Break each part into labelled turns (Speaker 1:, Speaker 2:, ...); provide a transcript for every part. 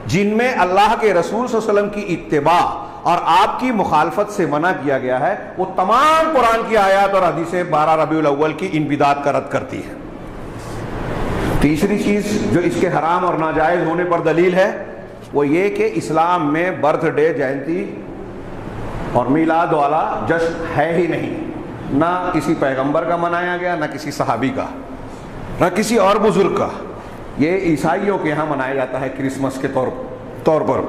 Speaker 1: جن میں اللہ کے رسول صلی اللہ علیہ وسلم کی اتباع اور آپ کی مخالفت سے منع کیا گیا ہے، وہ تمام قرآن کی آیات اور حدیثیں 12 ربیع الاول کی ان بدعات کا رد کرتی ہے۔ تیسری چیز جو اس کے حرام اور ناجائز ہونے پر دلیل ہے وہ یہ کہ اسلام میں برتھ ڈے، جینتی اور میلاد والا جشن ہے ہی نہیں، نہ کسی پیغمبر کا منایا گیا، نہ کسی صحابی کا، نہ کسی اور بزرگ کا۔ یہ عیسائیوں کے ہاں منایا جاتا ہے کرسمس کے طور پر۔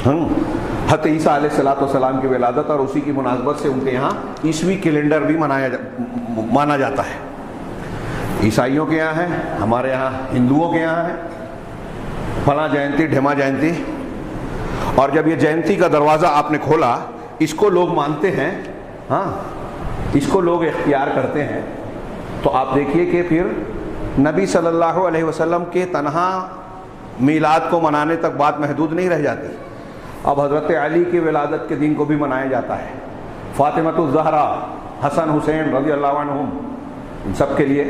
Speaker 1: حضرت عیسیٰ علیہ الصلوۃ والسلام کی ولادت اور اسی کی مناسبت سے ان کے یہاں عیسوی کیلنڈر بھی مانا جاتا ہے۔ عیسائیوں کے یہاں ہے، ہمارے یہاں ہندوؤں کے یہاں ہے فلاں جینتی، ڈھیما جینتی۔ اور جب یہ جینتی کا دروازہ آپ نے کھولا، اس کو لوگ مانتے ہیں، ہاں اس کو لوگ اختیار کرتے ہیں، تو آپ دیکھیے کہ پھر نبی صلی اللہ علیہ وسلم کے تنہا میلاد کو منانے تک بات محدود نہیں رہ جاتی، اب حضرت علی کی ولادت کے دن کو بھی منایا جاتا ہے، فاطمۃ الزہرا، حسن حسین رضی اللہ عنہم، ان سب کے لیے۔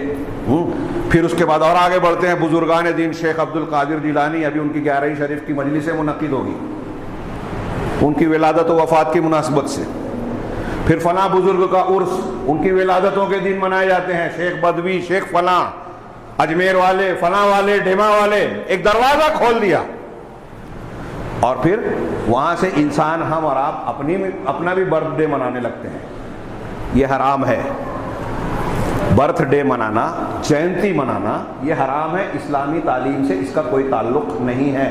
Speaker 1: پھر اس کے بعد اور آگے بڑھتے ہیں، بزرگان دین شیخ عبد القادر جیلانی، ابھی ان کی 11ویں شریف کی مجلس منعقد ہوگی ان کی ولادت و وفات کی مناسبت سے۔ پھر فلاں بزرگ کا عرس، ان کی ولادتوں کے دن منائے جاتے ہیں، شیخ بدوی، شیخ فلاں، اجمیر والے، فلاں والے، ڈھیما والے، ایک دروازہ کھول دیا۔ اور پھر وہاں سے انسان، ہم اور آپ اپنا بھی برتھ ڈے منانے لگتے ہیں۔ یہ حرام ہے، برتھ ڈے منانا، جینتی منانا یہ حرام ہے، اسلامی تعلیم سے اس کا کوئی تعلق نہیں ہے۔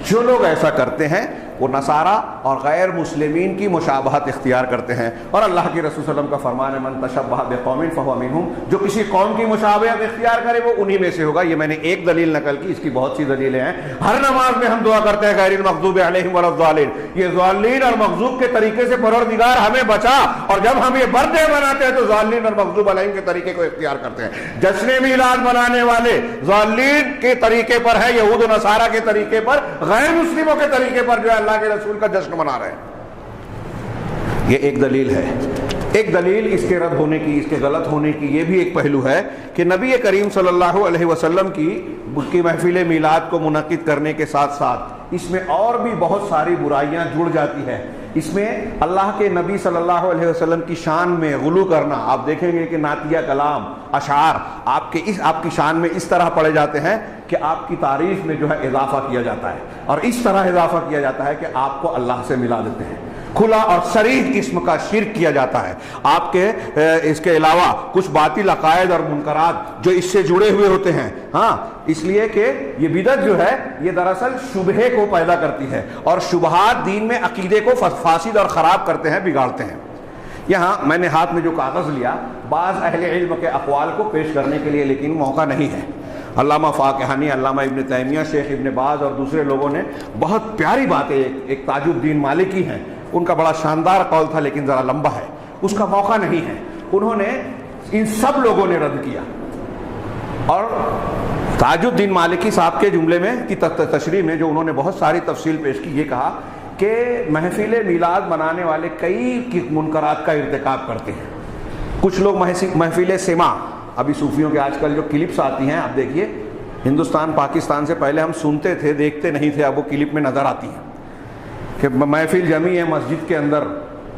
Speaker 1: جو لوگ ایسا کرتے ہیں وہ نصارہ اور غیر مسلمین کی مشابہت اختیار کرتے ہیں، اور اللہ کے رسول صلی اللہ علیہ وسلم کا فرمان ہے، من تشبہ بقوم فہو منہم، جو کسی قوم کی مشابہت اختیار کرے وہ انہی میں سے ہوگا۔ یہ میں نے ایک دلیل نقل کی، اس کی بہت سی دلیلیں ہیں۔ ہر نماز میں ہم دعا کرتے ہیں غیر المغضوب علیہم ولا الضالین، یہ ضالین اور مغضوب کے طریقے سے پروردگار ہمیں بچا، اور جب ہم یہ برتھ ڈے مناتے ہیں تو ضالین اور مغضوب علیہم کے طریقے کو اختیار کرتے ہیں۔ جشن میلاد منانے والے ضالین کے طریقے پر ہے، یہود و نصارہ کے طریقے پر، غیر مسلموں کے طریقے پر جو ہے اللہ کے رسول کا جشن منا رہے ہیں۔ یہ ایک دلیل ہے۔ ایک دلیل اس کے رد ہونے کی، اس کے غلط ہونے کی یہ بھی ایک پہلو ہے کہ نبی کریم صلی اللہ علیہ وسلم کی محفل میلاد کو منعقد کرنے کے ساتھ ساتھ اس میں اور بھی بہت ساری برائیاں جڑ جاتی ہیں۔ اس میں اللہ کے نبی صلی اللہ علیہ وسلم کی شان میں غلو کرنا، آپ دیکھیں گے کہ نعتیہ کلام، اشعار آپ کی شان میں اس طرح پڑھے جاتے ہیں کہ آپ کی تعریف میں جو ہے اضافہ کیا جاتا ہے، اور اس طرح اضافہ کیا جاتا ہے کہ آپ کو اللہ سے ملا دیتے ہیں۔ کھلا اور صریح قسم کا شرک کیا جاتا ہے۔ آپ کے اس کے علاوہ کچھ باطل عقائد اور منکرات جو اس سے جڑے ہوئے ہوتے ہیں، ہاں اس لیے کہ یہ بدعت جو ہے یہ دراصل شبہے کو پیدا کرتی ہے، اور شبہات دین میں عقیدے کو فاسد اور خراب کرتے ہیں، بگاڑتے ہیں۔ یہاں میں نے ہاتھ میں جو کاغذ لیا بعض اہل علم کے اقوال کو پیش کرنے کے لیے، لیکن موقع نہیں ہے۔ علامہ فاقہانی، علامہ ابن تیمیہ، شیخ ابن باز اور دوسرے لوگوں نے بہت پیاری باتیں، ایک تاج الدین مالکی ہیں، ان کا بڑا شاندار قول تھا لیکن ذرا لمبا ہے، اس کا موقع نہیں ہے۔ انہوں نے ان سب لوگوں نے رد کیا، اور تاج الدین مالکی صاحب کے جملے میں کی تشریح میں جو انہوں نے بہت ساری تفصیل پیش کی، یہ کہا کہ محفل میلاد منانے والے کئی منکرات کا ارتکاب کرتے ہیں۔ کچھ لوگ محفل سما، ابھی صوفیوں کے آج کل جو کلپس آتی ہیں، آپ دیکھیے ہندوستان پاکستان سے پہلے ہم سنتے تھے، دیکھتے نہیں تھے، اب وہ کلپ میں نظر آتی ہیں کہ محفل جمی ہے مسجد کے اندر،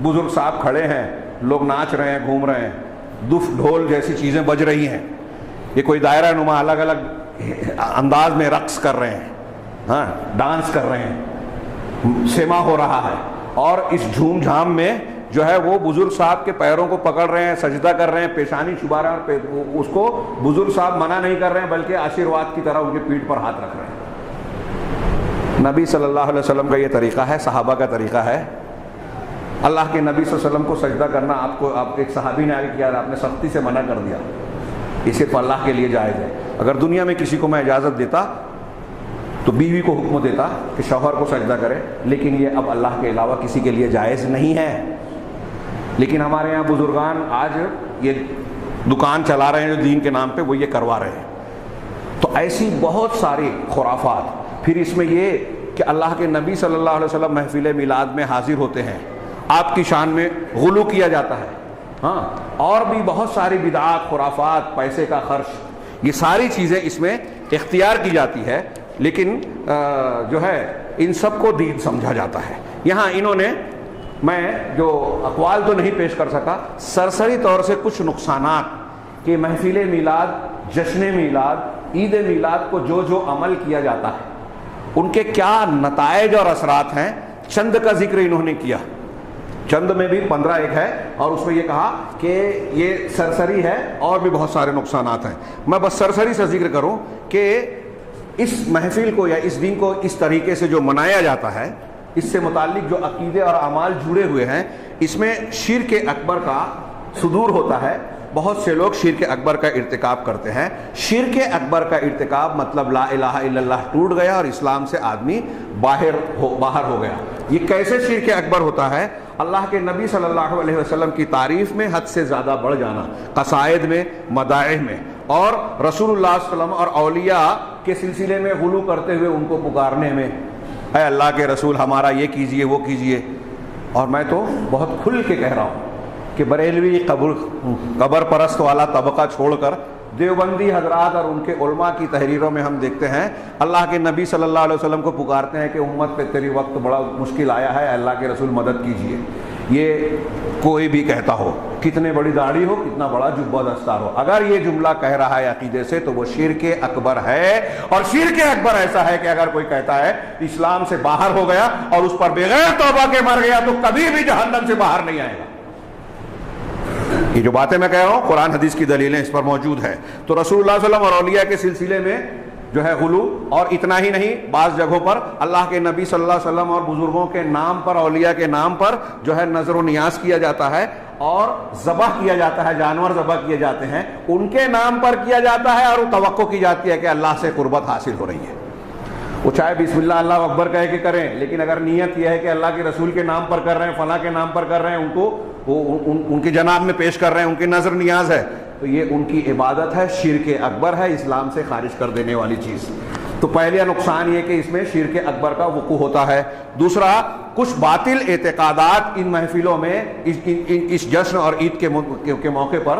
Speaker 1: بزرگ صاحب کھڑے ہیں، لوگ ناچ رہے ہیں، گھوم رہے ہیں، دف ڈھول جیسی چیزیں بج رہی ہیں، یہ کوئی دائرہ نما الگ الگ انداز میں رقص کر رہے ہیں، ہاں ڈانس کر رہے ہیں، سما ہو رہا ہے، اور اس جھوم جھام میں جو ہے وہ بزرگ صاحب کے پیروں کو پکڑ رہے ہیں، سجدہ کر رہے ہیں، پیشانی چھپا رہے ہیں، اور اس کو بزرگ صاحب منع نہیں کر رہے ہیں بلکہ آشیرواد کی طرح ان کے پیٹھ پر ہاتھ رکھ رہے ہیں۔ نبی صلی اللہ علیہ وسلم کا یہ طریقہ ہے، صحابہ کا طریقہ ہے۔ اللہ کے نبی صلی اللہ علیہ وسلم کو سجدہ کرنا آپ ایک صحابی نے آگے کیا، آپ نے سختی سے منع کر دیا، یہ صرف اللہ کے لیے جائز ہے۔ اگر دنیا میں کسی کو میں اجازت دیتا تو بیوی کو حکم دیتا کہ شوہر کو سجدہ کرے، لیکن یہ اب اللہ کے علاوہ کسی کے لیے جائز نہیں ہے۔ لیکن ہمارے یہاں بزرگان آج یہ دکان چلا رہے ہیں جو دین کے نام پہ، وہ یہ کروا رہے ہیں۔ تو ایسی بہت ساری خرافات، پھر اس میں یہ کہ اللہ کے نبی صلی اللہ علیہ وسلم محفل میلاد میں حاضر ہوتے ہیں، آپ کی شان میں غلو کیا جاتا ہے، ہاں اور بھی بہت ساری بدعات، خرافات، پیسے کا خرچ، یہ ساری چیزیں اس میں اختیار کی جاتی ہے۔ لیکن جو ہے ان سب کو دین سمجھا جاتا ہے۔ یہاں انہوں نے، میں جو اقوال تو نہیں پیش کر سکا، سرسری طور سے کچھ نقصانات کہ محفل میلاد، جشن میلاد، عید میلاد کو جو جو عمل کیا جاتا ہے ان کے کیا نتائج اور اثرات ہیں، چند کا ذکر انہوں نے کیا۔ چند میں بھی 15 ایک ہے، اور اس میں یہ کہا کہ یہ سرسری ہے اور بھی بہت سارے نقصانات ہیں۔ میں بس سرسری سے ذکر کروں کہ اس محفل کو یا اس دن کو اس طریقے سے جو منایا جاتا ہے، اس سے متعلق جو عقیدے اور اعمال جڑے ہوئے ہیں، اس میں شرک اکبر کا صدور ہوتا ہے۔ بہت سے لوگ شرک اکبر کا ارتکاب کرتے ہیں۔ شرک اکبر کا ارتکاب مطلب لا الہ الا اللہ ٹوٹ گیا اور اسلام سے آدمی باہر ہو گیا۔ یہ کیسے شرک اکبر ہوتا ہے؟ اللہ کے نبی صلی اللہ علیہ وسلم کی تعریف میں حد سے زیادہ بڑھ جانا، قصائد میں، مدائح میں، اور رسول اللہ صلی اللہ علیہ وسلم اور اولیاء کے سلسلے میں غلو کرتے ہوئے ان کو پکارنے میں، اے اللہ کے رسول ہمارا یہ کیجئے وہ کیجئے۔ اور میں تو بہت کھل کے کہہ رہا ہوں کہ بریلوی قبر پرست والا طبقہ چھوڑ کر دیوبندی حضرات اور ان کے علماء کی تحریروں میں ہم دیکھتے ہیں اللہ کے نبی صلی اللہ علیہ وسلم کو پکارتے ہیں کہ امت پہ تیری وقت بڑا مشکل آیا ہے، اللہ کے رسول مدد کیجئے۔ یہ کوئی بھی کہتا ہو، کتنے بڑی داڑھی ہو، کتنا بڑا جبہ دستار ہو، اگر یہ جملہ کہہ رہا ہے عقیدے سے تو وہ شرک اکبر ہے۔ اور شرک اکبر ایسا ہے کہ اگر کوئی کہتا ہے اسلام سے باہر ہو گیا اور اس پر بغیر توبہ کے مر گیا تو کبھی بھی جہنم سے باہر نہیں آئے گا۔ یہ جو باتیں میں کہہ رہا ہوں قرآن حدیث کی دلیلیں اس پر موجود ہے۔ تو رسول اللہ صلی اللہ علیہ وسلم اور اولیاء کے سلسلے میں جو ہے غلو، اور اتنا ہی نہیں، بعض جگہوں پر اللہ کے نبی صلی اللہ علیہ وسلم اور بزرگوں کے نام پر، اولیاء کے نام پر جو ہے نظر و نیاز کیا جاتا ہے اور ذبح کیا جاتا ہے، جانور ذبح کیے جاتے ہیں، ان کے نام پر کیا جاتا ہے اور توقع کی جاتی ہے کہ اللہ سے قربت حاصل ہو رہی ہے۔ وہ چاہے بسم اللہ اللہ اکبر کہہ کے کریں، لیکن اگر نیت یہ ہے کہ اللہ کے رسول کے نام پر کر رہے ہیں، فلاں کے نام پر کر رہے ہیں، ان کو ان کی جناب میں پیش کر رہے ہیں، ان کی نظر نیاز ہے، تو یہ ان کی عبادت ہے، شرک اکبر ہے، اسلام سے خارج کر دینے والی چیز۔ تو پہلا نقصان یہ کہ اس میں شرک اکبر کا وقوع ہوتا ہے۔ دوسرا، کچھ باطل اعتقادات ان محفلوں میں، اس جشن اور عید کے موقع پر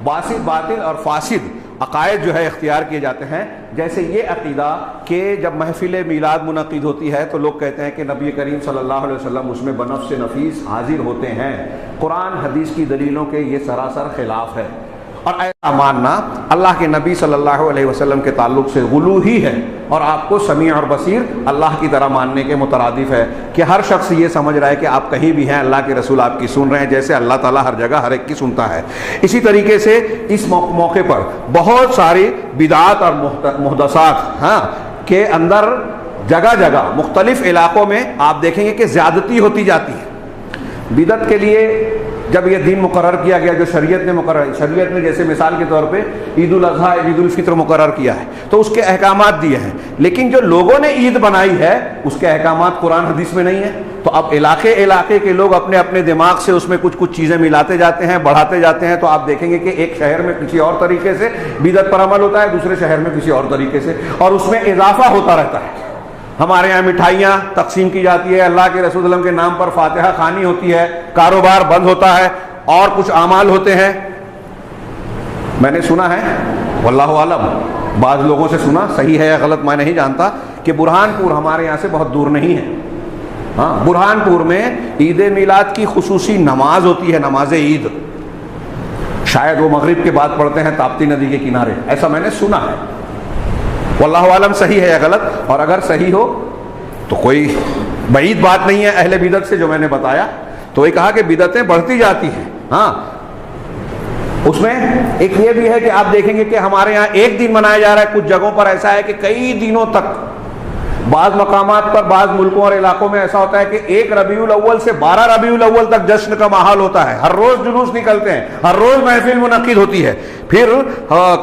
Speaker 1: باطل اور فاسد عقائد جو ہے اختیار کیے جاتے ہیں۔ جیسے یہ عقیدہ کہ جب محفل میلاد منعقد ہوتی ہے تو لوگ کہتے ہیں کہ نبی کریم صلی اللہ علیہ وسلم اس میں بنفس نفیس حاضر ہوتے ہیں۔ قرآن حدیث کی دلیلوں کے یہ سراسر خلاف ہے، اور ایسا ماننا اللہ کے نبی صلی اللہ علیہ وسلم کے تعلق سے غلو ہی ہے، اور آپ کو سمیع اور بصیر اللہ کی طرح ماننے کے مترادف ہے کہ ہر شخص یہ سمجھ رہا ہے کہ آپ کہیں بھی ہیں، اللہ کے رسول آپ کی سن رہے ہیں، جیسے اللہ تعالیٰ ہر جگہ ہر ایک کی سنتا ہے۔ اسی طریقے سے اس موقع پر بہت ساری بدعات اور محدثات کے اندر جگہ جگہ مختلف علاقوں میں آپ دیکھیں گے کہ زیادتی ہوتی جاتی ہے۔ بدعت کے لیے جب یہ دن مقرر کیا گیا جو شریعت نے جیسے مثال کے طور پہ عید الاضحیٰ، عید الفطر مقرر کیا ہے تو اس کے احکامات دیے ہیں، لیکن جو لوگوں نے عید بنائی ہے اس کے احکامات قرآن حدیث میں نہیں ہیں۔ تو اب علاقے کے لوگ اپنے اپنے دماغ سے اس میں کچھ چیزیں ملاتے جاتے ہیں، بڑھاتے جاتے ہیں، تو آپ دیکھیں گے کہ ایک شہر میں کسی اور طریقے سے بدعت پر عمل ہوتا ہے، دوسرے شہر میں کسی اور طریقے سے، اور اس میں اضافہ ہوتا رہتا ہے۔ ہمارے یہاں مٹھائیاں تقسیم کی جاتی ہے، اللہ کے رسول اللہ کے نام پر فاتحہ خوانی ہوتی ہے، کاروبار بند ہوتا ہے، اور کچھ اعمال ہوتے ہیں۔ میں نے سنا ہے، واللہ عالم، بعض لوگوں سے سنا، صحیح ہے یا غلط میں نہیں جانتا، کہ برہان پور ہمارے یہاں سے بہت دور نہیں ہے، برہان پور میں عید میلاد کی خصوصی نماز ہوتی ہے، نماز عید، شاید وہ مغرب کے بعد پڑھتے ہیں تاپتی ندی کے کنارے، ایسا میں نے سنا ہے۔ واللہ عالم صحیح ہے یا غلط، اور اگر صحیح ہو تو کوئی بعید بات نہیں ہے اہل بدعت سے جو میں نے بتایا۔ تو یہ کہا کہ بدعتیں بڑھتی جاتی ہیں۔ اس میں ایک یہ بھی ہے کہ آپ دیکھیں گے کہ ہمارے یہاں ایک دن منایا جا رہا ہے، کچھ جگہوں پر ایسا ہے کہ کئی دنوں تک، بعض مقامات پر بعض ملکوں اور علاقوں میں ایسا ہوتا ہے کہ 1 ربیع الاول سے 12 ربیع الاول تک جشن کا ماحول ہوتا ہے، ہر روز جلوس نکلتے ہیں، ہر روز محفل منعقد ہوتی ہے، پھر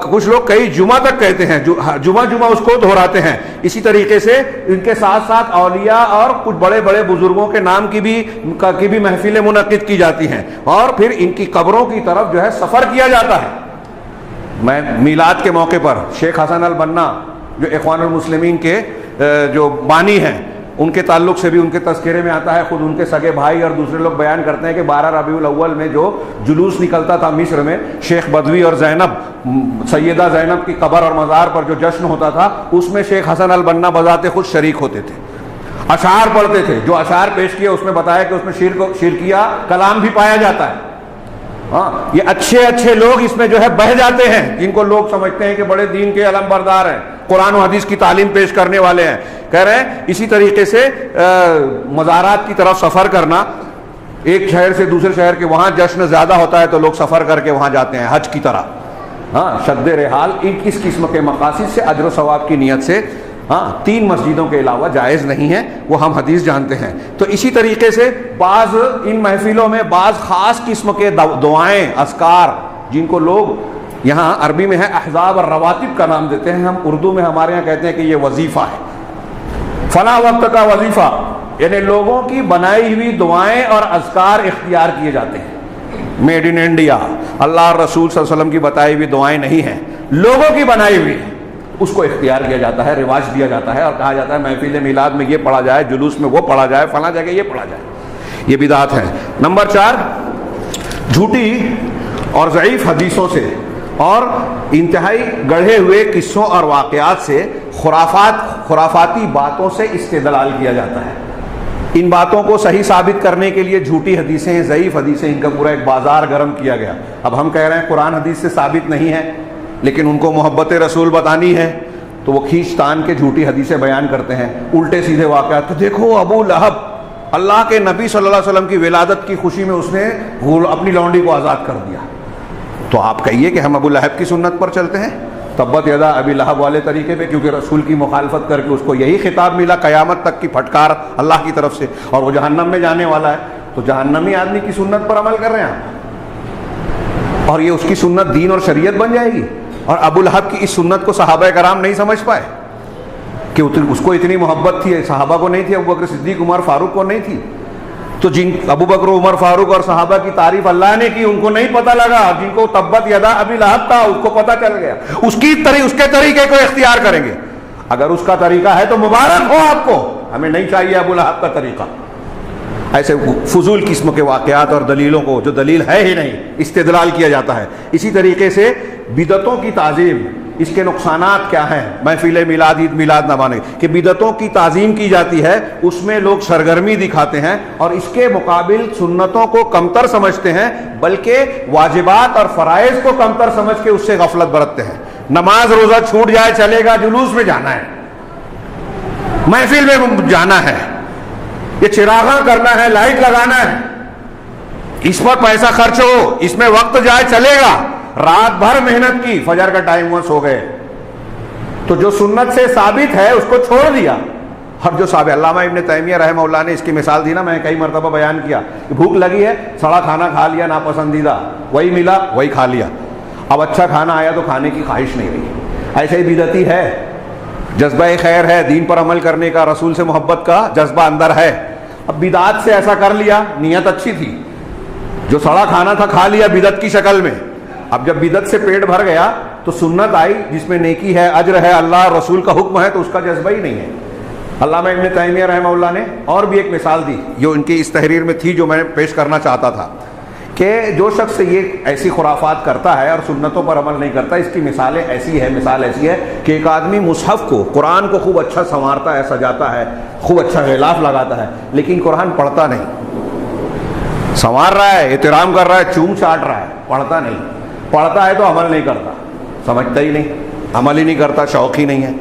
Speaker 1: کچھ لوگ کئی جمعہ تک کہتے ہیں، جمعہ اس کو دہراتے ہیں۔ اسی طریقے سے ان کے ساتھ ساتھ اولیاء اور کچھ بڑے بڑے بزرگوں کے نام کی بھی محفلیں منعقد کی جاتی ہیں، اور پھر ان کی قبروں کی طرف جو ہے سفر کیا جاتا ہے۔ میں میلاد کے موقع پر شیخ حسن البنا جو اخوان المسلمین کے جو بانی ہیں، ان کے تعلق سے بھی ان کے تذکرے میں آتا ہے، خود ان کے سگے بھائی اور دوسرے لوگ بیان کرتے ہیں کہ 12 ربیع الاول میں جو جلوس نکلتا تھا مصر میں، شیخ بدوی اور زینب، سیدہ زینب کی قبر اور مزار پر جو جشن ہوتا تھا، اس میں شیخ حسن البنا بذات خود شریک ہوتے تھے، اشعار پڑھتے تھے۔ جو اشعار پیش کیے اس میں بتایا کہ اس میں شرکیہ کلام بھی پایا جاتا ہے۔ ہاں، یہ اچھے اچھے لوگ اس میں جو ہے بہہ جاتے ہیں، جن کو لوگ سمجھتے ہیں کہ بڑے دین کے علم بردار ہیں، قرآن و حدیث کی تعلیم پیش کرنے والے ہیں۔ کہہ رہے ہیں اسی طریقے سے مزارات کی طرف سفر کرنا، ایک شہر سے دوسرے شہر کے وہاں جشن زیادہ ہوتا ہے تو لوگ سفر کر کے وہاں جاتے ہیں حج کی طرح۔ ہاں، شد رحال اس قسم کے مقاصد سے، اجر و ثواب کی نیت سے، ہاں، 3 مسجدوں کے علاوہ جائز نہیں ہے، وہ ہم حدیث جانتے ہیں۔ تو اسی طریقے سے بعض ان محفلوں میں بعض خاص قسم کے دعائیں، اذکار، جن کو لوگ یہاں عربی میں ہے احزاب اور رواتب کا نام دیتے ہیں، ہم اردو میں ہمارے یہاں کہتے ہیں کہ یہ وظیفہ ہے، فلاں وقت کا وظیفہ، یعنی لوگوں کی بنائی ہوئی دعائیں اور اذکار اختیار کیے جاتے ہیں۔ میڈ ان انڈیا، اللہ اور رسول صلی اللہ علیہ وسلم کی بتائی ہوئی دعائیں نہیں ہیں، لوگوں کی بنائی ہوئی، اس کو اختیار کیا جاتا ہے، رواج دیا جاتا ہے اور کہا جاتا ہے محفل میلاد میں یہ پڑھا جائے، جلوس میں وہ پڑھا جائے، فلاں جگہ یہ پڑھا جائے، یہ بدعت ہے۔ نمبر 4، جھوٹی اور ضعیف حدیثوں سے اور انتہائی گڑھے ہوئے قصوں اور واقعات سے، خرافاتی باتوں سے استدلال کیا جاتا ہے۔ ان باتوں کو صحیح ثابت کرنے کے لیے جھوٹی حدیثیں، ضعیف حدیثیں، ان کا پورا ایک بازار گرم کیا گیا۔ اب ہم کہہ رہے ہیں قرآن حدیث سے ثابت نہیں ہے، لیکن ان کو محبت رسول بتانی ہے تو وہ کھینچ تان کے جھوٹی حدیثیں بیان کرتے ہیں، الٹے سیدھے واقعات۔ تو دیکھو ابو لہب، اللہ کے نبی صلی اللہ علیہ وسلم کی ولادت کی خوشی میں اس نے اپنی لونڈی کو آزاد کر دیا، تو آپ کہیے کہ ہم ابو لہب کی سنت پر چلتے ہیں، تبت یدا ابی لہب والے طریقے پہ، کیونکہ رسول کی مخالفت کر کے اس کو یہی خطاب ملا قیامت تک کی پھٹکار اللہ کی طرف سے، اور وہ جہنم میں جانے والا ہے، تو جہنمی آدمی کی سنت پر عمل کر رہے ہیں آپ، اور یہ اس کی سنت دین اور شریعت بن جائے گی۔ اور ابو لہب کی اس سنت کو صحابہ کرام نہیں سمجھ پائے کہ اس کو اتنی محبت تھی، صحابہ کو نہیں تھی، ابو بکر صدیق عمر فاروق کو نہیں تھی، تو جن ابو بکر عمر فاروق اور صحابہ کی تعریف اللہ نے کی، ان کو نہیں پتہ لگا، جن کو تبت یدا ابی لہب تھا اس کو پتہ چل گیا، اس کے طریقے کو اختیار کریں گے۔ اگر اس کا طریقہ ہے تو مبارک ہو آپ کو، ہمیں نہیں چاہیے ابو لہب کا طریقہ۔ ایسے فضول قسم کے واقعات اور دلیلوں کو جو دلیل ہے ہی نہیں استدلال کیا جاتا ہے۔ اسی طریقے سے بدعتوں کی تعظیم، اس کے نقصانات کیا ہیں؟ محفل میلاد، عید میلاد نہ مانے کہ بدعتوں کی تعظیم کی جاتی ہے، اس میں لوگ سرگرمی دکھاتے ہیں اور اس کے مقابل سنتوں کو کمتر سمجھتے ہیں، بلکہ واجبات اور فرائض کو کمتر سمجھ کے اس سے غفلت برتتے ہیں۔ نماز روزہ چھوٹ جائے چلے گا، جلوس میں جانا ہے، محفل میں جانا ہے، یہ چراغاں کرنا ہے، لائٹ لگانا ہے، اس پر پیسہ خرچ ہو، اس میں وقت جائے چلے گا، رات بھر محنت کی، فجر کا ٹائم ہوا سو گئے، تو جو سنت سے ثابت ہے اس کو چھوڑ دیا۔ اور جو ثابت، علامہ ابن تیمیہ رحمہ اللہ نے اس کی مثال دی نا، میں کئی مرتبہ بیان کیا کہ بھوک لگی ہے، سڑا کھانا کھا لیا ناپسندیدہ، وہی ملا وہی کھا لیا، اب اچھا کھانا آیا تو کھانے کی خواہش نہیں رہی۔ ایسے ہی بدعتی ہے، جذبہ خیر ہے، دین پر عمل کرنے کا، رسول سے محبت کا جذبہ اندر ہے، اب بدعت سے ایسا کر لیا، نیت اچھی تھی، جو سڑا کھانا تھا کھا لیا بدعت کی شکل میں، اب جب بدعت سے پیٹ بھر گیا تو سنت آئی جس میں نیکی ہے، اجر ہے، اللہ اور رسول کا حکم ہے، تو اس کا جذبہ ہی نہیں ہے۔ علامہ ابن تیمیہ رحمہ اللہ نے اور بھی ایک مثال دی جو ان کی اس تحریر میں تھی، جو میں پیش کرنا چاہتا تھا، کہ جو شخص یہ ایسی خرافات کرتا ہے اور سنتوں پر عمل نہیں کرتا، اس کی مثال ایسی ہے کہ ایک آدمی مصحف کو، قرآن کو خوب اچھا سنوارتا ہے، سجاتا ہے، خوب اچھا غلاف لگاتا ہے، لیکن قرآن پڑھتا نہیں، سنوار رہا ہے، احترام کر رہا ہے، چوم چاٹ رہا ہے، پڑھتا نہیں، پڑھتا ہے تو عمل نہیں کرتا، سمجھتا ہی نہیں، عمل ہی نہیں کرتا، شوق ہی نہیں ہے۔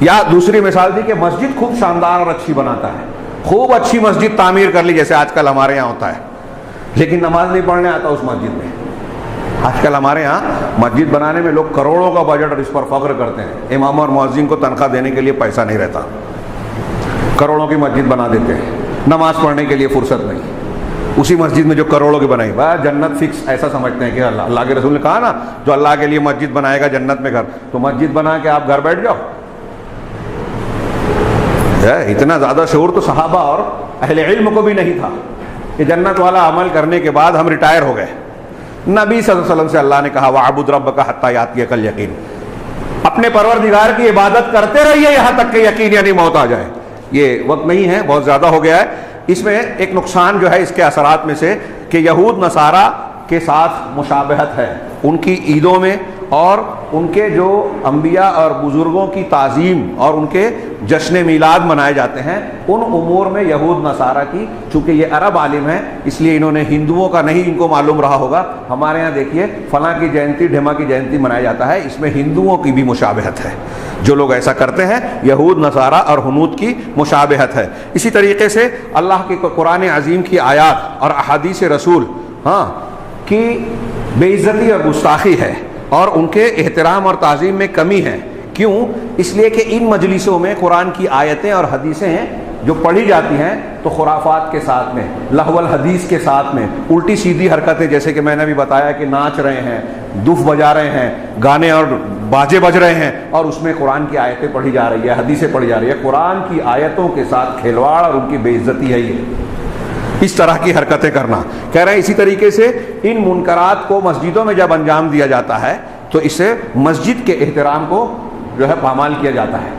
Speaker 1: یا دوسری مثال تھی کہ مسجد خوب شاندار اور اچھی بناتا ہے، خوب اچھی مسجد تعمیر کر لی جیسے آج کل ہمارے یہاں ہوتا ہے، لیکن نماز نہیں پڑھنے آتا اس مسجد میں۔ آج کل ہمارے ہاں مسجد بنانے میں لوگ کروڑوں کا بجٹ اور اس پر فخر کرتے ہیں، امام اور مؤذن کو تنخواہ دینے کے لیے پیسہ نہیں رہتا، کروڑوں کی مسجد بنا دیتے ہیں، نماز پڑھنے کے لیے فرصت نہیں، اسی مسجد میں جو کروڑوں کی بنائی، بس جنت فکس ایسا سمجھتے ہیں کہ اللہ کے رسول نے کہا نا جو اللہ کے لیے مسجد بنائے گا جنت میں گھر، تو مسجد بنا کے آپ گھر بیٹھ جاؤ۔ اتنا زیادہ شعور تو صحابہ اور اہل علم کو بھی نہیں تھا کہ جنت والا عمل کرنے کے بعد ہم ریٹائر ہو گئے۔ نبی صلی اللہ علیہ وسلم سے اللہ نے کہا وَاعْبُدْ رَبَّكَ حَتَّىٰ يَأْتِيَكَ الْيَقِينُ، اپنے پروردگار کی عبادت کرتے رہیے یہاں تک کہ یقین یعنی موت آ جائے۔ یہ وقت نہیں ہے، بہت زیادہ ہو گیا ہے. اس میں ایک نقصان جو ہے اس کے اثرات میں سے کہ یہود نصارہ کے ساتھ مشابہت ہے ان کی عیدوں میں، اور ان کے جو انبیاء اور بزرگوں کی تعظیم اور ان کے جشن میلاد منائے جاتے ہیں، ان امور میں یہود نصارہ کی، چونکہ یہ عرب عالم ہیں اس لیے انہوں نے ہندوؤں کا نہیں ان کو معلوم رہا ہوگا. ہمارے ہاں دیکھیے فلاں کی جینتی ڈھما کی جینتی منایا جاتا ہے، اس میں ہندوؤں کی بھی مشابہت ہے. جو لوگ ایسا کرتے ہیں یہود نصارہ اور ہنود کی مشابہت ہے. اسی طریقے سے اللہ کے قرآن عظیم کی آیات اور احادیث رسول کی بے عزتی اور گستاخی ہے، اور ان کے احترام اور تعظیم میں کمی ہے. کیوں؟ اس لیے کہ ان مجلسوں میں قرآن کی آیتیں اور حدیثیں ہیں جو پڑھی جاتی ہیں تو خرافات کے ساتھ میں، لہو الحدیث کے ساتھ میں، الٹی سیدھی حرکتیں، جیسے کہ میں نے بھی بتایا کہ ناچ رہے ہیں، دف بجا رہے ہیں، گانے اور باجے بج رہے ہیں، اور اس میں قرآن کی آیتیں پڑھی جا رہی ہے، حدیثیں پڑھی جا رہی ہے. قرآن کی آیتوں کے ساتھ کھلواڑ اور ان کی بے عزتی ہے یہ، اس طرح کی حرکتیں کرنا. کہہ رہے ہیں اسی طریقے سے ان منکرات کو مسجدوں میں جب انجام دیا جاتا ہے تو اس سے مسجد کے احترام کو جو ہے پامال کیا جاتا ہے،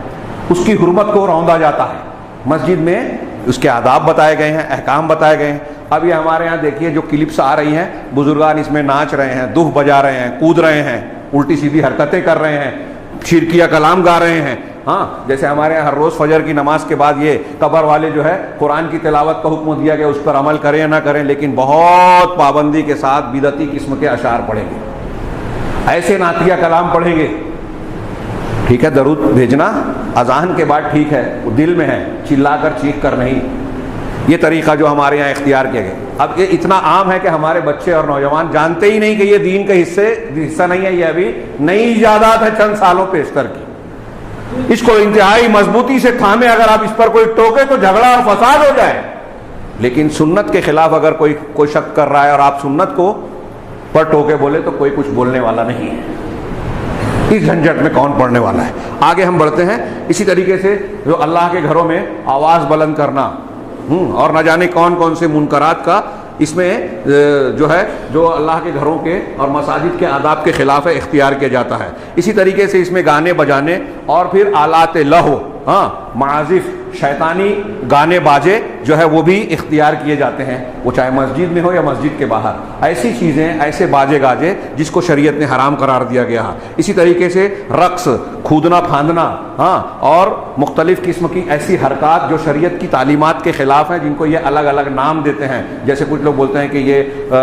Speaker 1: اس کی حرمت کو روندا جاتا ہے. مسجد میں اس کے آداب بتائے گئے ہیں، احکام بتائے گئے ہیں. اب یہ ہمارے ہاں دیکھیے جو کلپس آ رہی ہیں، بزرگان اس میں ناچ رہے ہیں، دف بجا رہے ہیں، کود رہے ہیں، الٹی سیدھی حرکتیں کر رہے ہیں، شرکیہ کلام گا رہے ہیں. جیسے ہمارے یہاں ہر روز فجر کی نماز کے بعد یہ قبر والے جو ہے قرآن کی تلاوت کا حکم دیا گیا، اس پر عمل کریں یا نہ کریں، لیکن بہت پابندی کے ساتھ بدعتی قسم کے اشعار پڑھیں گے، ایسے نعتیہ کلام پڑھیں گے. ٹھیک ہے، درود بھیجنا اذان کے بعد ٹھیک ہے، وہ دل میں ہے، چلا کر چیخ کر نہیں. یہ طریقہ جو ہمارے یہاں اختیار کیا گیا. اب یہ اتنا عام ہے کہ ہمارے بچے اور نوجوان جانتے ہی نہیں کہ یہ دین کا حصہ نہیں ہے، یہ ابھی نئی ایجادات ہے چند سالوں پیشتر کی. اس کو انتہائی مضبوطی سے تھامے، اگر آپ اس پر کوئی ٹوکے تو جھگڑا اور فساد ہو جائے. لیکن سنت کے خلاف اگر کوئی شک کر رہا ہے اور آپ سنت کو پر ٹوکے بولے تو کوئی کچھ بولنے والا نہیں ہے. اس جھنجٹ میں کون پڑنے والا ہے؟ آگے ہم بڑھتے ہیں. اسی طریقے سے جو اللہ کے گھروں میں آواز بلند کرنا اور نہ جانے کون کون سے منکرات کا اس میں جو ہے جو اللہ کے گھروں کے اور مساجد کے آداب کے خلاف ہے اختیار کیا جاتا ہے. اسی طریقے سے اس میں گانے بجانے اور پھر آلات لہو، معازف، شیطانی گانے باجے جو ہے وہ بھی اختیار کیے جاتے ہیں، وہ چاہے مسجد میں ہو یا مسجد کے باہر. ایسی چیزیں، ایسے باجے گاجے جس کو شریعت نے حرام قرار دیا گیا. اسی طریقے سے رقص، کھودنا پھاندنا اور مختلف قسم کی ایسی حرکات جو شریعت کی تعلیمات کے خلاف ہیں، جن کو یہ الگ الگ نام دیتے ہیں. جیسے کچھ لوگ بولتے ہیں کہ یہ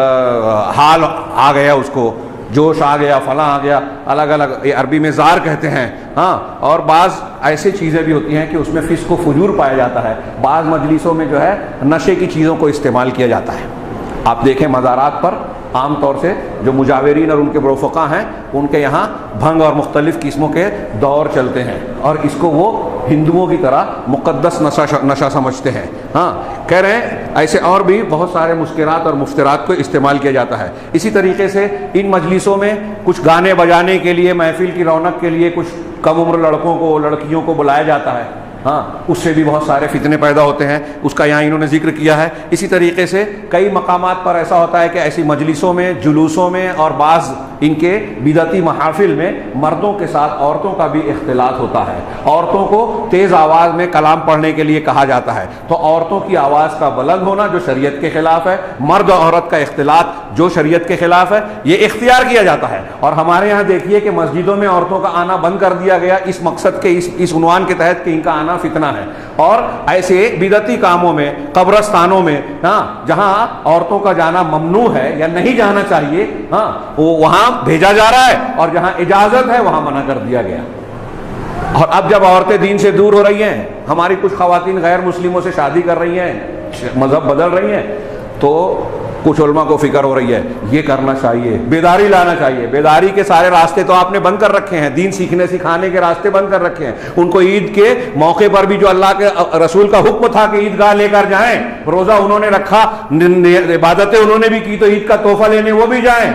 Speaker 1: حال آ گیا، اس کو جوش آ گیا، فلاں آ گیا، الگ الگ یہ عربی میں زار کہتے ہیں. اور بعض ایسی چیزیں بھی ہوتی ہیں کہ اس میں فسق و فجور پایا جاتا ہے. بعض مجلسوں میں جو ہے نشے کی چیزوں کو استعمال کیا جاتا ہے. آپ دیکھیں مزارات پر عام طور سے جو مجاورین اور ان کے رفقا ہیں، ان کے یہاں بھنگ اور مختلف قسموں کے دور چلتے ہیں، اور اس کو وہ ہندوؤں کی طرح مقدس نشہ سمجھتے ہیں. کہہ رہے ہیں ایسے اور بھی بہت سارے مسکرات اور مفترات کو استعمال کیا جاتا ہے. اسی طریقے سے ان مجلسوں میں کچھ گانے بجانے کے لیے، محفل کی رونق کے لیے کچھ کم عمر لڑکوں کو، لڑکیوں کو بلایا جاتا ہے. اس سے بھی بہت سارے فتنے پیدا ہوتے ہیں، اس کا یہاں انہوں نے ذکر کیا ہے. اسی طریقے سے کئی مقامات پر ایسا ہوتا ہے کہ ایسی مجلسوں میں، جلوسوں میں اور بعض ان کے بدعتی محافل میں مردوں کے ساتھ عورتوں کا بھی اختلاط ہوتا ہے. عورتوں کو تیز آواز میں کلام پڑھنے کے لیے کہا جاتا ہے، تو عورتوں کی آواز کا بلند ہونا جو شریعت کے خلاف ہے، مرد اور عورت کا اختلاط جو شریعت کے خلاف ہے، یہ اختیار کیا جاتا ہے. اور ہمارے یہاں دیکھیے کہ مسجدوں میں عورتوں کا آنا بند کر دیا گیا اس مقصد کے، اس عنوان کے تحت کہ ان کا آنا فتنہ ہے. اور ایسے بدعتی کاموں میں، قبرستانوں میں جہاں عورتوں کا جانا ممنوع ہے یا نہیں جانا چاہیے، وہاں بھیجا جا رہا ہے، اور جہاں اجازت ہے وہاں منع کر دیا گیا. اور اب جب عورتیں دین سے دور ہو رہی ہیں، ہماری کچھ خواتین غیر مسلموں سے شادی کر رہی ہیں، مذہب بدل رہی ہیں، تو کچھ علماء کو فکر ہو رہی ہے یہ کرنا چاہیے، بیداری لانا چاہیے. بیداری کے سارے راستے تو آپ نے بند کر رکھے ہیں، دین سیکھنے سکھانے کے راستے بند کر رکھے ہیں. ان کو عید کے موقع پر بھی جو اللہ کے رسول کا حکم تھا کہ عید گاہ لے کر جائیں، روزہ انہوں نے رکھا، عبادتیں انہوں نے بھی کی، تو عید کا تحفہ لینے وہ بھی جائیں.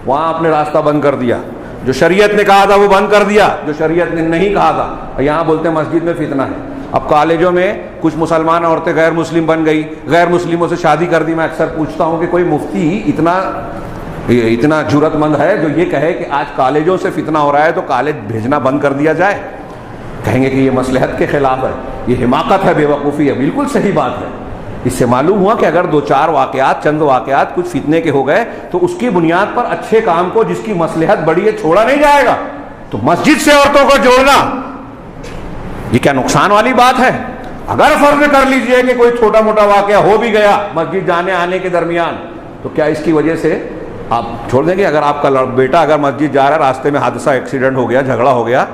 Speaker 1: وہاں آپ نے راستہ بند کر دیا. جو شریعت نے کہا تھا وہ بند کر دیا، جو شریعت نے نہیں کہا تھا. یہاں بولتے ہیں مسجد میں فتنہ ہے. اب کالجوں میں کچھ مسلمان عورتیں غیر مسلم بن گئی، غیر مسلموں سے شادی کر دی. میں اکثر پوچھتا ہوں کہ کوئی مفتی اتنا جرأت مند ہے جو یہ کہے کہ آج کالجوں سے فتنہ ہو رہا ہے تو کالج بھیجنا بند کر دیا جائے؟ کہیں گے کہ یہ مصلحت کے خلاف ہے، یہ حماقت ہے، بے وقوفی ہے. بالکل صحیح بات ہے. اس سے معلوم ہوا کہ اگر دو چار واقعات، چند واقعات کچھ فتنے کے ہو گئے تو اس کی بنیاد پر اچھے کام کو جس کی مصلحت بڑی ہے چھوڑا نہیں جائے گا. تو مسجد سے عورتوں کو جوڑنا یہ کیا نقصان والی بات ہے؟ اگر فرض کر لیجئے کہ کوئی چھوٹا موٹا واقعہ ہو بھی گیا مسجد جانے آنے کے درمیان، تو کیا اس کی وجہ سے آپ چھوڑ دیں گے؟ اگر آپ کا بیٹا اگر مسجد جا رہا ہے، راستے میں حادثہ، ایکسیڈنٹ ہو گیا، جھگڑا ہو گیا،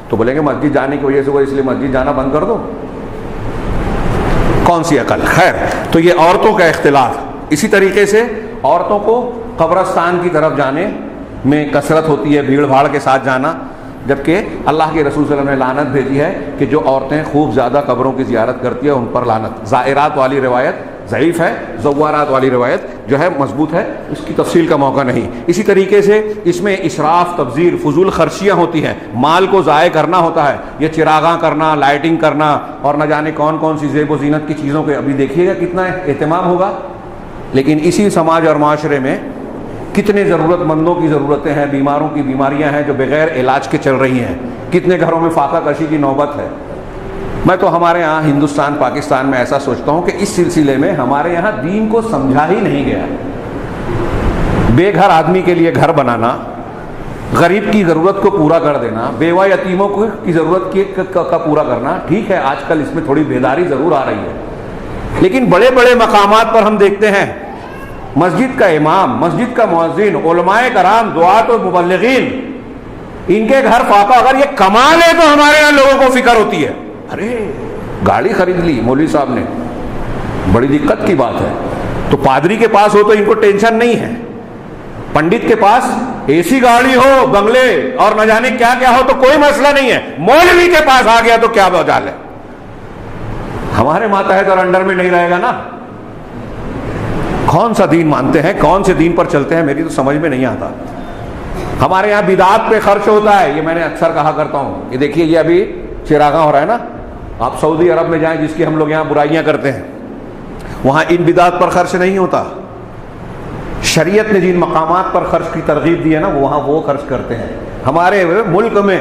Speaker 1: تو بولیں گے مسجد جانے کی وجہ سے وہ اس لیے مسجد جانا بند کر دو؟ کون سی عقل؟ خیر، تو یہ عورتوں کا اختلاط. اسی طریقے سے عورتوں کو قبرستان کی طرف جانے میں کثرت ہوتی ہے، بھیڑ بھاڑ کے ساتھ جانا، جبکہ اللہ کے رسول صلی اللہ علیہ وسلم نے لعنت بھیجی ہے کہ جو عورتیں خوب زیادہ قبروں کی زیارت کرتی ہیں ان پر لعنت. زائرات والی روایت ضعیف ہے، زوارات والی روایت جو ہے مضبوط ہے، اس کی تفصیل کا موقع نہیں. اسی طریقے سے اس میں اسراف، تبذیر، فضول خرچیاں ہوتی ہیں، مال کو ضائع کرنا ہوتا ہے. یہ چراغاں کرنا، لائٹنگ کرنا، اور نہ جانے کون کون سی زیب و زینت کی چیزوں کے ابھی دیکھیے گا کتنا اہتمام ہوگا. لیکن اسی سماج اور معاشرے میں کتنے ضرورت مندوں کی ضرورتیں ہیں، بیماروں کی بیماریاں ہیں جو بغیر علاج کے چل رہی ہیں. کتنے گھروں میں فاقہ کشی کی نوبت ہے. میں تو ہمارے یہاں ہندوستان، پاکستان میں ایسا سوچتا ہوں کہ اس سلسلے میں ہمارے یہاں دین کو سمجھا ہی نہیں گیا. بے گھر آدمی کے لیے گھر بنانا، غریب کی ضرورت کو پورا کر دینا، بیوہ یتیموں کی ضرورت کا پورا کرنا، ٹھیک ہے آج کل اس میں تھوڑی بیداری ضرور آ رہی ہے. لیکن بڑے بڑے مقامات پر ہم دیکھتے ہیں مسجد کا امام، مسجد کا مؤذن، علماء کرام، دعات و مبلغین، ان کے گھر فاقہ. اگر یہ کمال ہے تو ہمارے یہاں لوگوں کو فکر ہوتی ہے، ارے گاڑی خرید لی مولوی صاحب نے، بڑی دقت کی بات ہے. تو پادری کے پاس ہو تو ان کو ٹینشن نہیں ہے، پنڈت کے پاس اے سی گاڑی ہو، بنگلے اور نہ جانے کیا کیا ہو تو کوئی مسئلہ نہیں ہے. مولوی کے پاس آ گیا تو کیا بجال ہے؟ ہمارے ماتحت اور انڈر میں نہیں رہے گا نا. کون سا دین مانتے ہیں، کون سے دین پر چلتے ہیں، میری تو سمجھ میں نہیں آتا. ہمارے یہاں بدعات پہ خرچ ہوتا ہے، یہ میں نے اکثر کہا کرتا ہوں. یہ دیکھیے یہ ابھی چراغاں ہو رہا ہے نا، آپ سعودی عرب میں جائیں جس کی ہم لوگ یہاں برائیاں کرتے ہیں، وہاں ان بدعات پر خرچ نہیں ہوتا. شریعت نے جن مقامات پر خرچ کی ترغیب دی ہے نا وہاں وہ خرچ کرتے ہیں. ہمارے ملک میں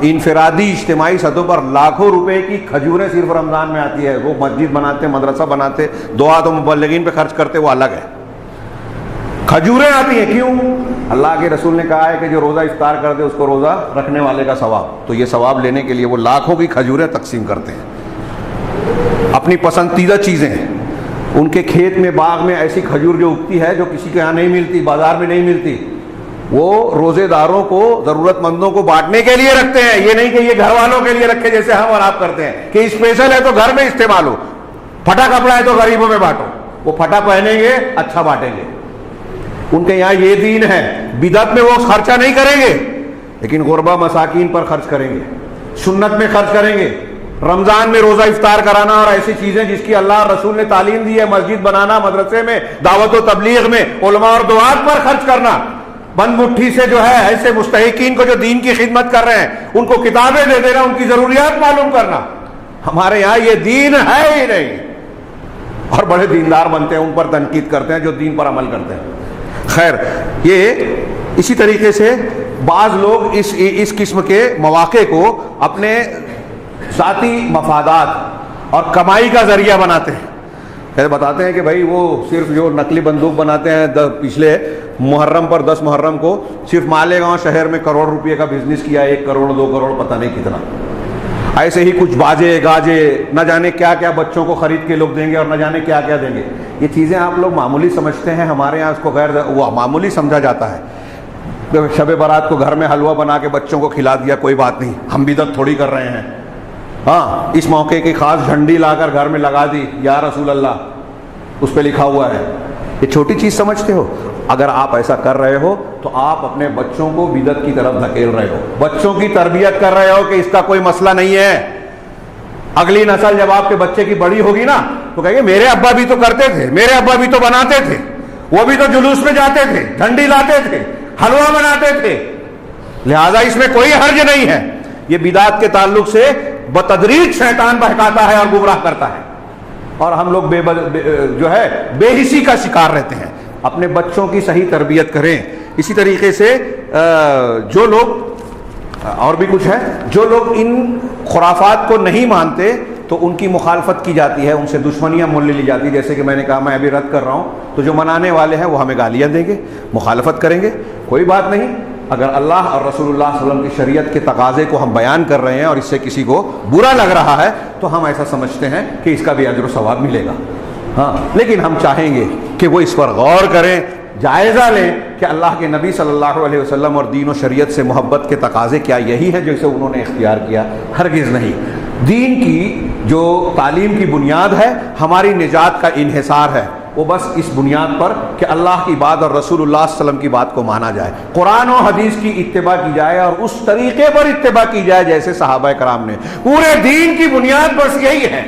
Speaker 1: انفرادی اجتماعی سطح پر لاکھوں روپے کی کھجوریں صرف رمضان میں آتی ہے. وہ مسجد بناتے، مدرسہ بناتے، دعات و مبلغین پہ خرچ کرتے، وہ الگ ہے. کھجوریں آتی ہیں کیوں؟ اللہ کے رسول نے کہا ہے کہ جو روزہ افطار کر دے اس کو روزہ رکھنے والے کا ثواب. تو یہ ثواب لینے کے لیے وہ لاکھوں کی کھجوریں تقسیم کرتے ہیں. اپنی پسندیدہ چیزیں، ان کے کھیت میں، باغ میں ایسی کھجور جو اگتی ہے جو کسی کے یہاں نہیں ملتی، بازار میں نہیں ملتی، وہ روزے داروں کو، ضرورت مندوں کو بانٹنے کے لیے رکھتے ہیں. یہ نہیں کہ یہ گھر والوں کے لیے رکھے جیسے ہم اور آپ کرتے ہیں کہ اسپیشل ہے تو گھر میں استعمال ہو، پھٹا کپڑا ہے تو غریبوں میں بانٹو. وہ پھٹا پہنیں گے، اچھا بانٹیں گے. ان کے یہاں یہ دین ہے. بدعت میں وہ خرچہ نہیں کریں گے لیکن غربا مساکین پر خرچ کریں گے، سنت میں خرچ کریں گے. رمضان میں روزہ افطار کرانا اور ایسی چیزیں جس کی اللہ رسول نے تعلیم دی ہے، مسجد بنانا، مدرسے میں دعوت و تبلیغ میں علماء اور دعات پر خرچ کرنا. بند مٹھی سے جو ہے ایسے مستحقین کو جو دین کی خدمت کر رہے ہیں ان کو کتابیں دے دینا، ان کی ضروریات معلوم کرنا. ہمارے یہاں یہ دین ہے ہی نہیں. اور بڑے دیندار بنتے ہیں، ان پر تنقید کرتے ہیں جو دین پر عمل کرتے ہیں. خیر، یہ اسی طریقے سے بعض لوگ اس قسم کے مواقع کو اپنے ذاتی مفادات اور کمائی کا ذریعہ بناتے ہیں. بتاتے ہیں کہ بھائی وہ صرف جو نقلی بندوق بناتے ہیں، پچھلے محرم پر 10 محرم کو صرف مالیگاؤں شہر میں کروڑ روپے کا بزنس کیا، 1 کروڑ 2 کروڑ پتہ نہیں کتنا. ایسے ہی کچھ باجے گاجے نہ جانے کیا کیا بچوں کو خرید کے لوگ دیں گے اور نہ جانے کیا کیا دیں گے. یہ چیزیں آپ لوگ معمولی سمجھتے ہیں، ہمارے یہاں اس کو غیر وہ معمولی سمجھا جاتا ہے. شب برات کو گھر میں حلوہ بنا کے بچوں کو کھلا دیا، کوئی بات نہیں، ہم بدعت تھوڑی کر رہے ہیں. ہاں، اس موقع کی خاص جھنڈی لا کر گھر میں لگا دی، یا رسول اللہ اس پہ لکھا ہوا ہے. یہ چھوٹی چیز سمجھتے ہو؟ اگر آپ ایسا کر رہے ہو تو آپ اپنے بچوں کو بدعت کی طرف دھکیل رہے ہو، بچوں کی تربیت کر رہے ہو کہ اس کا کوئی مسئلہ نہیں ہے. اگلی نسل جب آپ کے بچے کی بڑی ہوگی نا تو کہیں گے میرے ابا بھی تو کرتے تھے، میرے ابا بھی تو بناتے تھے، وہ بھی تو جلوس میں جاتے تھے، جھنڈی لاتے تھے، حلوہ بناتے تھے، لہذا اس میں کوئی حرج نہیں ہے. یہ بدعت کے تعلق سے بتدریج شیطان بہکاتا ہے اور گمراہ کرتا ہے، اور ہم لوگ جو ہے بے حسی کا شکار رہتے ہیں. اپنے بچوں کی صحیح تربیت کریں. اسی طریقے سے جو لوگ اور بھی کچھ ہے. جو لوگ ان خرافات کو نہیں مانتے تو ان کی مخالفت کی جاتی ہے، ان سے دشمنیاں مول لی جاتی ہے. جیسے کہ میں نے کہا میں ابھی رد کر رہا ہوں، تو جو منانے والے ہیں وہ ہمیں گالیاں دیں گے، مخالفت کریں گے. کوئی بات نہیں، اگر اللہ اور رسول اللہ صلی اللہ علیہ وسلم کی شریعت کے تقاضے کو ہم بیان کر رہے ہیں اور اس سے کسی کو برا لگ رہا ہے تو ہم ایسا سمجھتے ہیں کہ اس کا بھی اجر و ثواب ملے گا. ہاں، لیکن ہم چاہیں گے کہ وہ اس پر غور کریں، جائزہ لیں کہ اللہ کے نبی صلی اللہ علیہ وسلم اور دین و شریعت سے محبت کے تقاضے کیا یہی ہے جیسے انہوں نے اختیار کیا؟ ہرگز نہیں. دین کی جو تعلیم کی بنیاد ہے، ہماری نجات کا انحصار ہے، وہ بس اس بنیاد پر کہ اللہ کی بات اور رسول اللہ صلی اللہ علیہ وسلم کی بات کو مانا جائے، قرآن و حدیث کی اتباع کی جائے اور اس طریقے پر اتباع کی جائے جیسے صحابہ کرام نے. پورے دین کی بنیاد بس یہی ہے،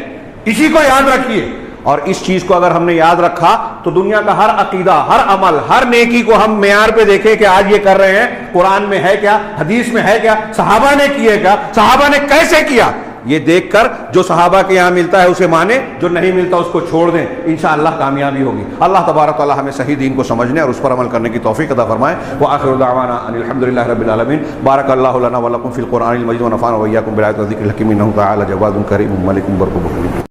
Speaker 1: اسی کو یاد رکھیے. اور اس چیز کو اگر ہم نے یاد رکھا تو دنیا کا ہر عقیدہ، ہر عمل، ہر نیکی کو ہم معیار پہ دیکھیں کہ آج یہ کر رہے ہیں، قرآن میں ہے کیا، حدیث میں ہے کیا، صحابہ نے کیے کیا، صحابہ نے کیسے کیا، یہ دیکھ کر جو صحابہ کے یہاں ملتا ہے اسے مانے، جو نہیں ملتا اس کو چھوڑ دیں. انشاءاللہ کامیابی ہوگی. اللہ تبارک و تعالی ہمیں صحیح دین کو سمجھنے اور اس پر عمل کرنے کی توفیق عطا فرمائے. وآخر دعوانا ان الحمدللہ رب العالمین. بارک اللہ لنا ولکم فی القرآن المجید ونفعنا وإیاکم بالآیات والذکر الحکیم انہ تعالی جواد کریم ملک بر